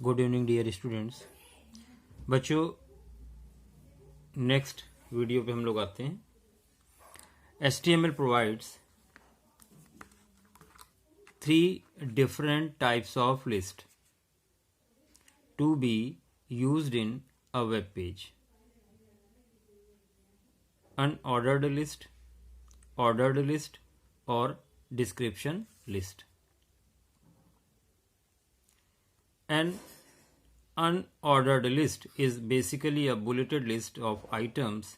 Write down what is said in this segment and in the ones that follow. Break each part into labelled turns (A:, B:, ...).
A: Good evening dear students. बच्चों, next video पे हम लोग आते हैं। HTML provides 3 different types of list to be used in a web page: unordered list, ordered list, or description list. An unordered list is basically a bulleted list of items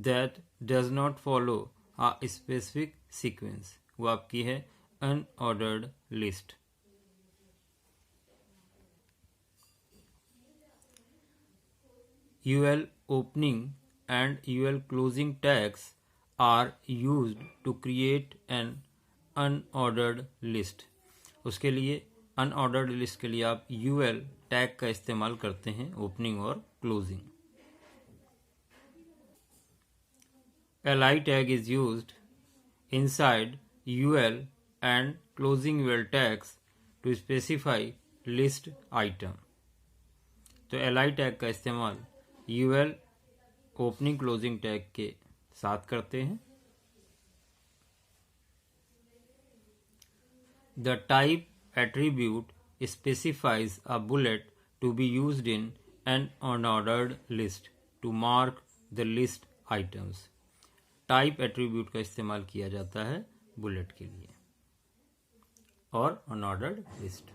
A: that does not follow a specific sequence. वो आपकी है unordered list. UL opening and UL closing tags are used to create an unordered list. उसके लिए unordered list के लिए आप UL tag का इस्तेमाल करते हैं, ओपनिंग और closing. Li tag is used inside UL and closing UL tags to specify list item. तो Li टैग का इस्तेमाल UL ओपनिंग क्लोजिंग टैग के साथ करते हैं. The type attribute specifies a bullet to be used in an unordered list to mark the list items. Type attribute का इस्तेमाल किया जाता है बुलेट के लिए और unordered list.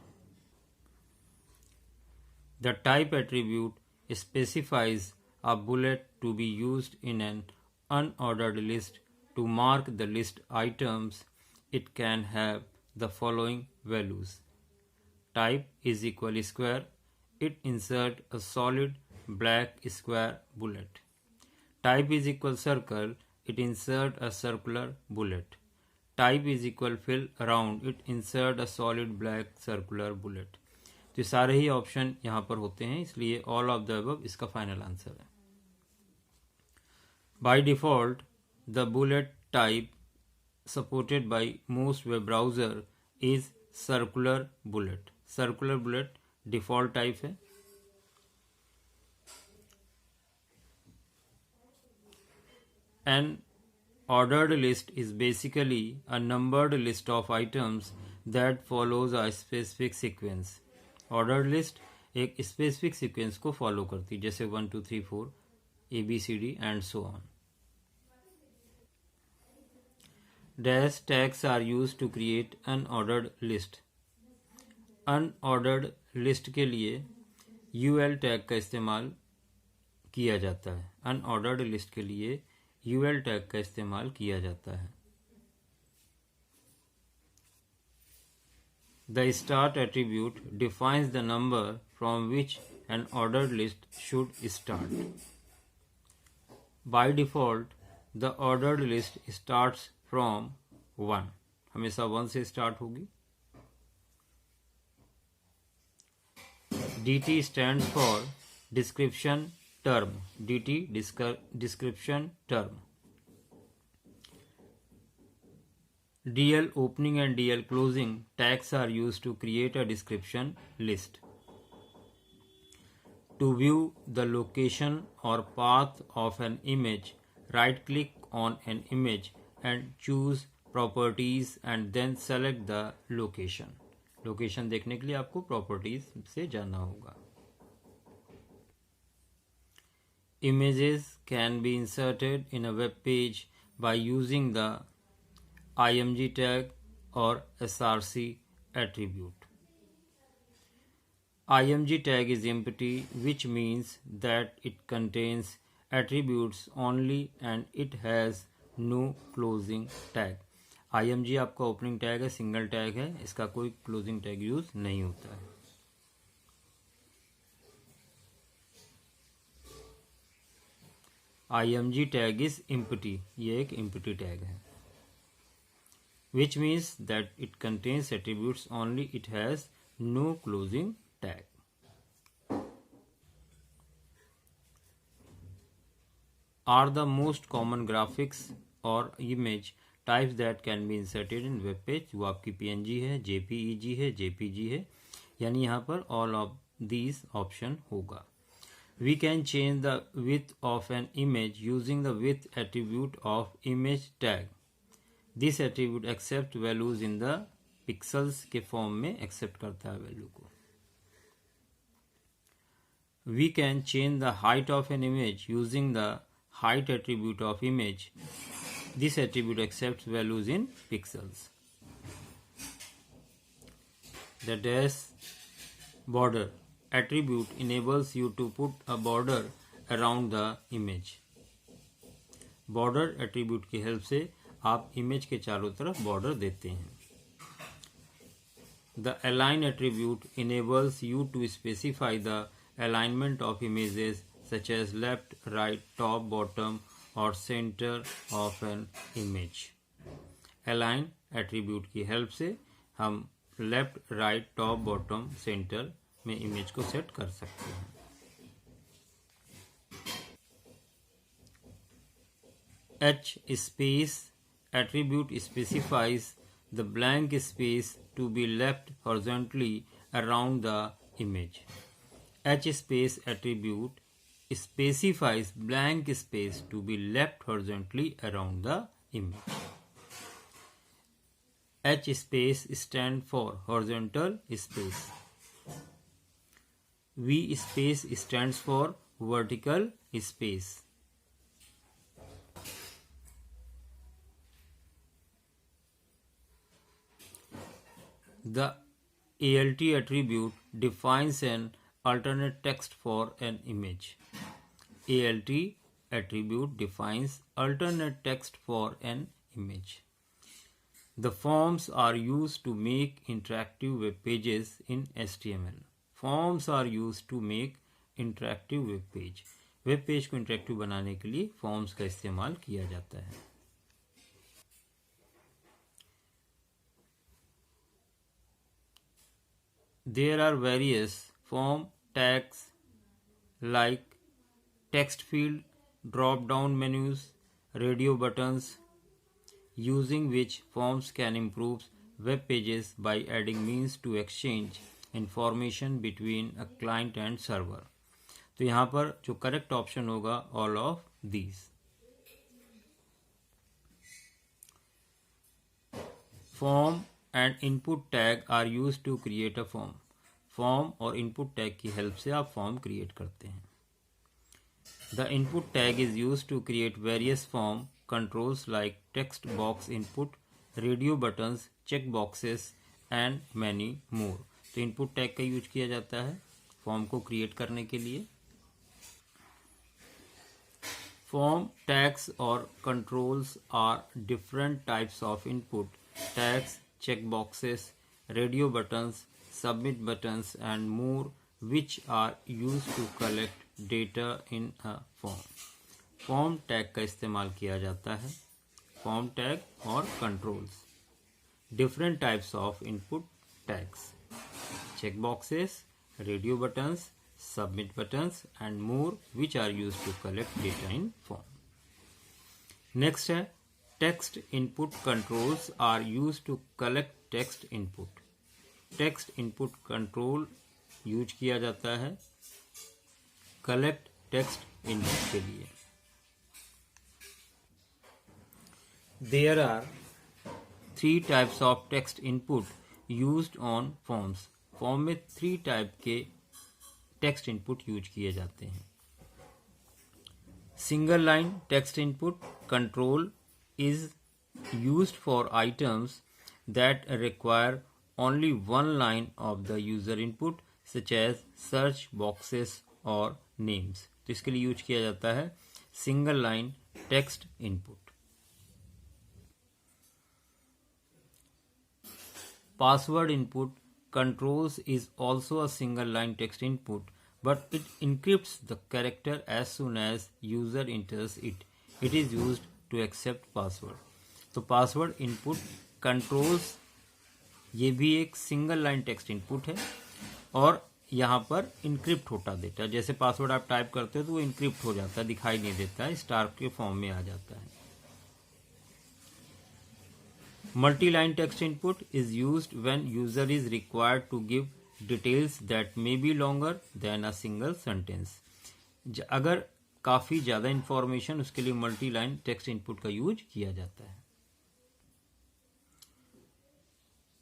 A: The type attribute specifies a bullet to be used in an unordered list to mark the list items. It can have the following values: type is equal square, it insert a solid black square bullet. Type is equal circle, it insert a circular bullet. Type is equal fill round, it insert a solid black circular bullet. तो सारे ही option यहाँ पर होते हैं, इसलिए all of the above इसका final answer है. By default, the bullet type supported by most web browser is circular bullet. Circular bullet default type है. An ordered list is basically a numbered list of items that follows a specific sequence. Ordered list एक specific sequence को follow करती, जैसे 1 2 3 4 ABCD and so on. Dash tags are used to create unordered list. Unordered list के लिए UL tag का इस्तेमाल किया जाता है. Unordered list के लिए UL टैग का इस्तेमाल किया जाता है. The start attribute defines the number from which an ordered list should start. By default, the ordered list starts from 1. हमेशा 1 से स्टार्ट होगी. DT stands for description term. DT description term. DL opening and DL closing tags are used to create a description list. To view the location or path of an image, right click on an image and choose properties and then select the location. Location देखने के लिए आपको properties से जाना होगा. Images can be inserted in a web page by using the IMG tag or SRC attribute. IMG tag is empty, which means that it contains attributes only and it has no closing tag. IMG आपका opening tag है, single tag है, इसका कोई closing tag use नहीं होता है. IMG tag is empty, ये एक एम्प्टी टैग है. Which means that it contains attributes only, it has no closing tag. Are the most common graphics or image types that can be inserted in web page. वो आपकी PNG है, JPEG है, JPG है, यानी यहाँ पर all of these option होगा. We can change the width of an image using the width attribute of image tag. This attribute accepts values in the pixels के फॉर्म में एक्सेप्ट करता है वैल्यू को. We can change the height of an image using the height attribute of image. This attribute accepts values in pixels. The dash border attribute enables you to put a border around the image. Border attribute की help से आप image के चारों तरफ border देते हैं. The align attribute enables you to specify the alignment of images such as left, right, top, bottom or center of an image. Align attribute की help से हम left, right, top, bottom, centre में image को set कर सकते हैं. H space attribute specifies the blank space to be left horizontally around the image. H space attribute specifies blank space to be left horizontally around the image. H space stands for horizontal space. V space stands for vertical space. The ALT attribute defines an alternate text for an image. ALT attribute defines alternate text for an image. The forms are used to make interactive web pages in HTML. Forms are used to make interactive web page. Web page को interactive बनाने के लिए forms का इस्तेमाल किया जाता है. There are various form tags like text field, drop down menus, radio buttons, using which forms can improve web pages by adding means to exchange information between a client and server. तो यहाँ पर जो correct option होगा all of these. Form and input tag are used to create a form. Form और input tag की help से आप form create करते हैं. The input tag is used to create various form controls like text box input, radio buttons, check boxes and many more. तो input tag का use किया जाता है फॉर्म को क्रिएट करने के लिए. Form tags or controls are different types of input. Tags, checkboxes, radio buttons, submit buttons and more which are used to collect data in a form. Form tag का इस्तेमाल किया जाता है. Form tag और controls. Different types of input tags. Checkboxes, radio buttons, submit buttons and more which are used to collect data in form. Next है text input controls are used to collect text input. Text input control use किया जाता है collect text input के लिए. There are 3 types of text input used on forms. Form में 3 type के text input use किए जाते हैं. Single line text input control is used for items that require only one line of the user input such as search boxes और names. तो इसके लिए use किया जाता है single line text input. Password input controls is also a single line text input, but it encrypts the character as soon as user enters it. It is used to accept password. तो password input controls ये भी एक single line text input है और यहाँ पर encrypt होता देता है. जैसे पासवर्ड आप टाइप करते हो तो वो इनक्रिप्ट हो जाता है, दिखाई नहीं देता है, स्टार के फॉर्म में आ जाता है. Multi-line text input is used when user is required to give details that may be longer than a single sentence. अगर काफ़ी ज़्यादा इंफॉर्मेशन, उसके लिए मल्टी लाइन टेक्स्ट इनपुट का यूज किया जाता है.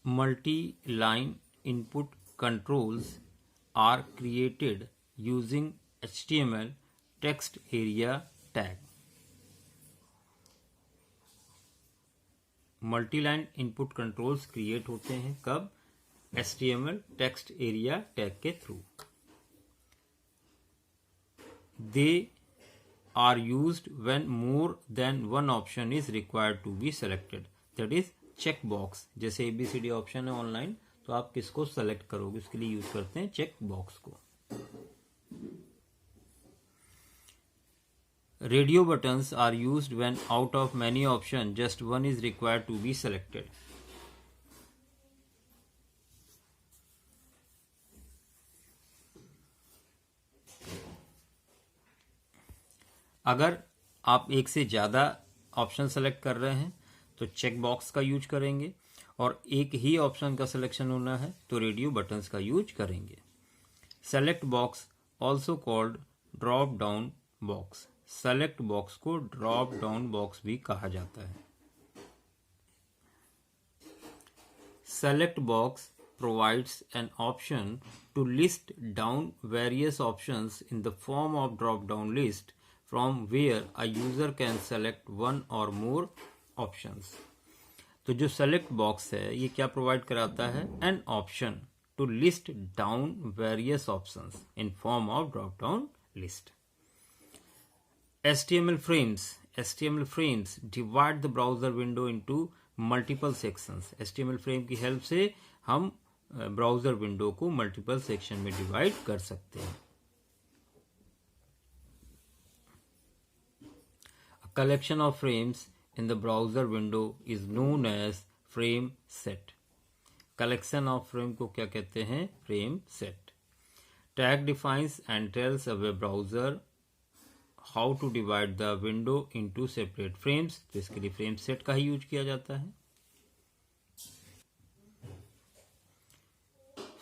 A: Multi line input controls are created using HTML text area tag. Multiline input controls create होते हैं कब? HTML टेक्स्ट एरिया टैग के through. They are used when more than one option is required to be selected. That is check box. जैसे ABCD option है online, तो आप किसको select करोगे, उसके लिए यूज करते हैं चेक बॉक्स को. Radio buttons are used when out of many option just one is required to be selected. अगर आप एक से ज्यादा ऑप्शन सेलेक्ट कर रहे हैं तो चेक बॉक्स का यूज करेंगे, और एक ही ऑप्शन का सिलेक्शन होना है तो रेडियो बटन्स का यूज करेंगे. Select box also called drop down box. Select box को ड्रॉप डाउन बॉक्स भी कहा जाता है. Select box provides an option to list down various options in the form of drop down list from where a user can select one or more options. तो जो select box है ये क्या provide कराता है? An option to list down various options in form of drop down list. HTML frames divide the browser window into multiple sections. HTML frame की help से हम ब्राउजर विंडो को मल्टीपल सेक्शन में डिवाइड कर सकते हैं. A collection of frames in the browser window is known as frame set. Collection of frame को क्या कहते हैं? Frame set. Tag defines and tells a web browser how to divide the window into separate frames. तो इसके लिए frame set का ही use किया जाता है.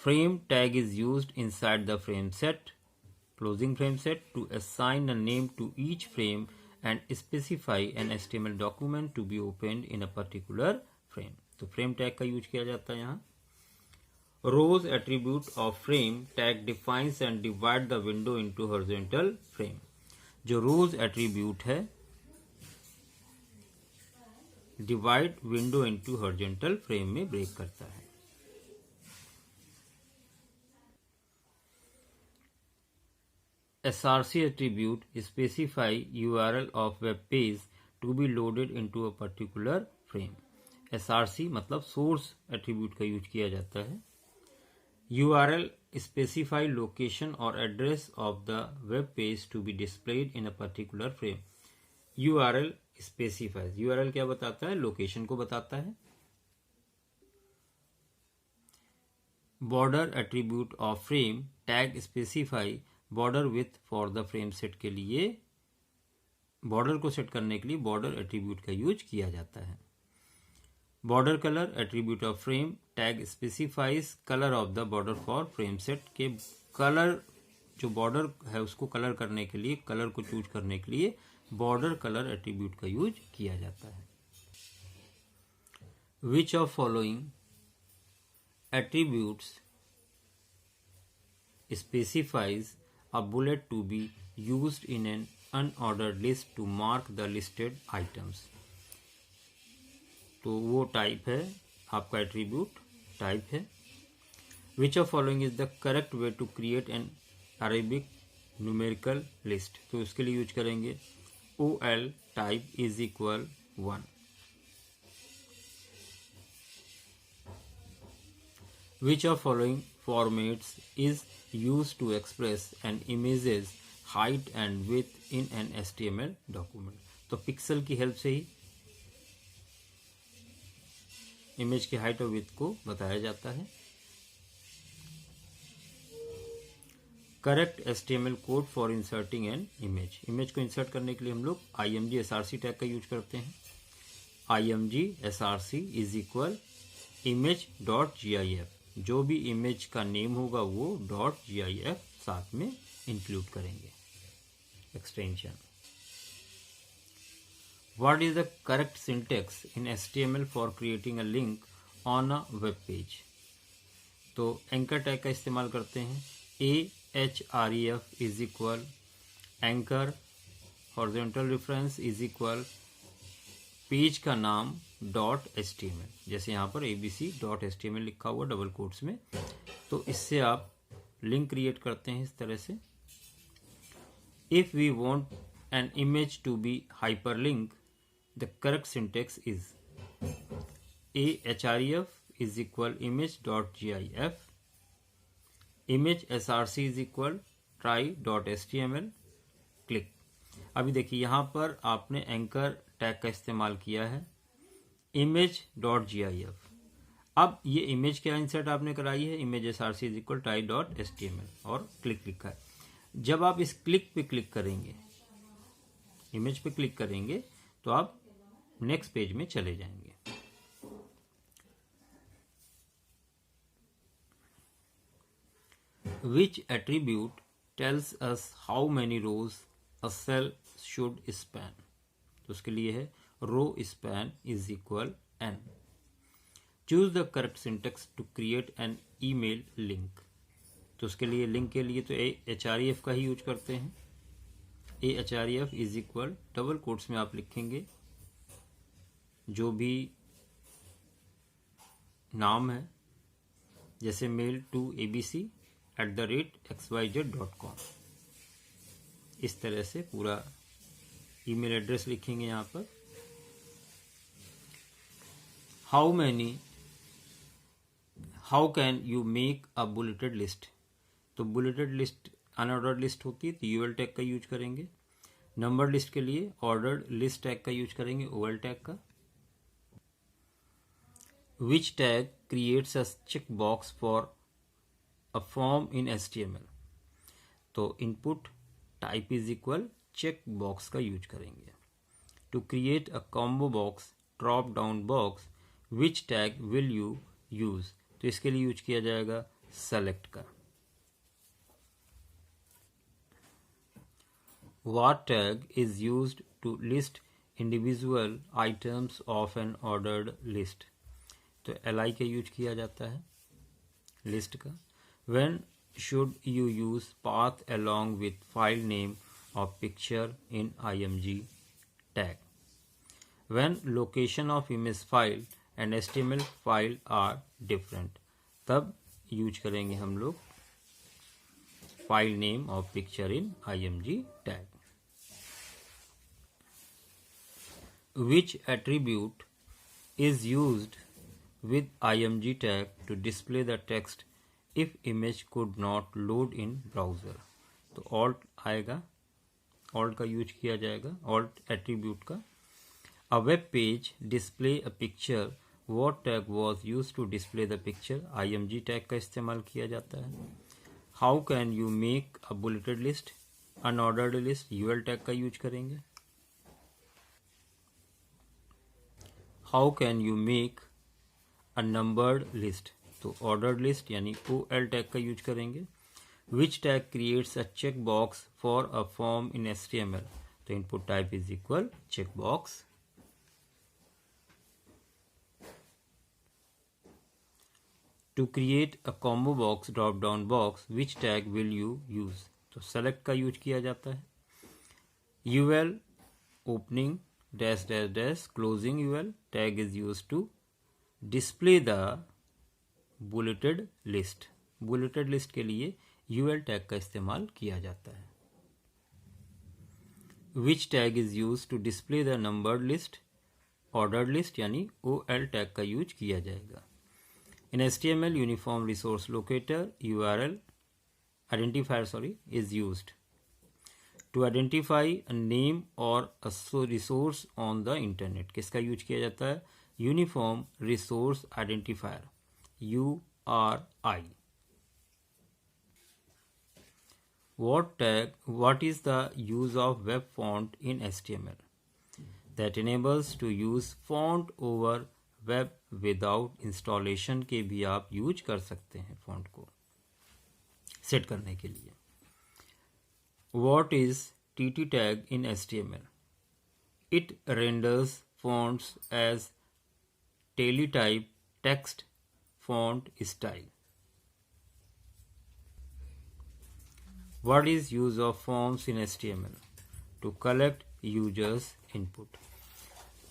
A: Frame tag is used inside the frame set, closing frame set, to assign a name to each frame and specify an HTML document to be opened in a particular frame. तो frame tag का use किया जाता है यहाँ. Rows attribute of frame tag defines and divide the window into horizontal frame. जो rows attribute है divide window into horizontal frame में break करता है. SRC attribute specify URL of web page to be loaded into a particular frame. SRC मतलब source attribute का use किया जाता है. URL specify location or address of the web page to be displayed in a particular frame. URL specifies. URL क्या बताता है? Location को बताता है. Border attribute of frame tag specify border with for the frame set के लिए, border को set करने के लिए बॉर्डर एट्रीब्यूट का यूज किया जाता है. Border colour attribute of frame tag specifies colour of the border for frame set के कलर, जो बॉर्डर है उसको कलर करने के लिए, कलर को चूज करने के लिए बॉर्डर कलर एट्रीब्यूट का यूज किया जाता है. Which of following attributes specifies a bullet to be used in an unordered list to mark the listed items. तो वो टाइप है आपका एट्रीब्यूट टाइप है. Which of following is the correct way to create an Arabic numerical list? तो उसके लिए use करेंगे OL type is equal 1. Which of following formats is used to express an image's height and width in an HTML document? तो pixel की help से ही image की height और width को बताया जाता है. Correct HTML code for inserting an image. Image को इंसर्ट करने के लिए हम लोग IMG SRC टैग का यूज करते हैं. IMG SRC is equal image.gif. जो भी इमेज का नेम होगा वो .gif साथ में इंक्लूड करेंगे extension. What is the correct syntax in HTML for creating a link on a web page? तो एंकर टैग का इस्तेमाल करते हैं। AHREF is equal anchor horizontal reference is equal page का नाम .html, जैसे यहाँ पर abc.html लिखा हुआ डबल कोट्स में। तो इससे आप लिंक क्रिएट करते हैं इस तरह से। If we want an image to be hyperlink, the correct syntax is ahref is equal image.gif, image src is equal try.html, click। अभी देखिए यहाँ पर आपने एंकर टैग का इस्तेमाल किया है image.gif। अब ये इमेज क्या इंसर्ट आपने कराई है, image src is equal try.html और क्लिक लिखा है। जब आप इस क्लिक पे क्लिक करेंगे, इमेज पे क्लिक करेंगे, तो आप नेक्स्ट पेज में चले जाएंगे। Which attribute tells us how many rows a cell should span? तो उसके लिए है row span is equal n। Choose the correct syntax to create an email link। तो उसके लिए लिंक के लिए तो href का ही यूज करते हैं। ahref is equal double quotes में आप लिखेंगे जो भी नाम है, जैसे मेल टू abc@xyz.com, इस तरह से पूरा ईमेल एड्रेस लिखेंगे यहाँ पर। How can you make a bulleted list? तो बुलेटेड लिस्ट अनऑर्डर्ड लिस्ट होती है तो यूएल टैग का यूज करेंगे। नंबर लिस्ट के लिए ऑर्डर्ड लिस्ट टैग का यूज करेंगे, ओएल टैग का। Which tag creates a checkbox for a form in HTML? तो input type is equal checkbox का यूज करेंगे। To create a combo box drop down box, which tag will you use? तो इसके लिए use किया जाएगा select का। What tag is used to list individual items of an ordered list? तो li का यूज किया जाता है लिस्ट का। When should you use path along with file name of picture in img tag? When location of image file and HTML file are different, तब use करेंगे हम लोग file name of picture in img tag। Which attribute is used with img tag to display the text if image could not load in browser? तो alt आएगा, alt का use किया जाएगा, alt attribute का। A web page display a picture, what tag was used to display the picture? img tag का इस्तेमाल किया जाता है। How can you make a bulleted list? Unordered list, ul tag का यूज करेंगे। How can you make a numbered list? तो ordered list यानी OL tag का यूज करेंगे। Which tag creates a checkbox for a form in HTML? तो input type is equal checkbox। To create a combo box drop down box, which tag will you use? तो select का use किया जाता है। UL opening dash dash dash closing UL tag is used to display the bulleted list। bulleted list के लिए UL tag का इस्तेमाल किया जाता है। Which tag is used to display the numbered list? ordered list यानी OL tag का use किया जाएगा। In HTML, uniform resource locator URL identifier is used to identify a name or a resource on the internet। किसका use किया जाता है? Uniform resource identifier URI। What is the use of web font in HTML? That enables to use font over web without installation के भी आप use कर सकते हैं फॉन्ट को सेट करने के लिए। What is TT tag in HTML? It renders fonts as teletype text font style. What is use of forms in HTML? To collect users input.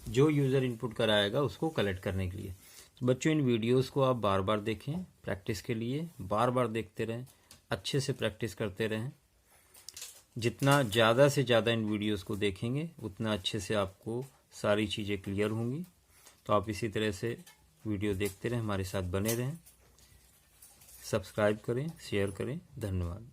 A: जो यूज़र इनपुट कराएगा उसको कलेक्ट करने के लिए। तो बच्चों इन वीडियोस को आप बार बार देखें, प्रैक्टिस के लिए बार बार देखते रहें, अच्छे से प्रैक्टिस करते रहें। जितना ज़्यादा से ज़्यादा इन वीडियोस को देखेंगे उतना अच्छे से आपको सारी चीज़ें क्लियर होंगी। तो आप इसी तरह से वीडियो देखते रहें, हमारे साथ बने रहें, सब्सक्राइब करें, शेयर करें। धन्यवाद।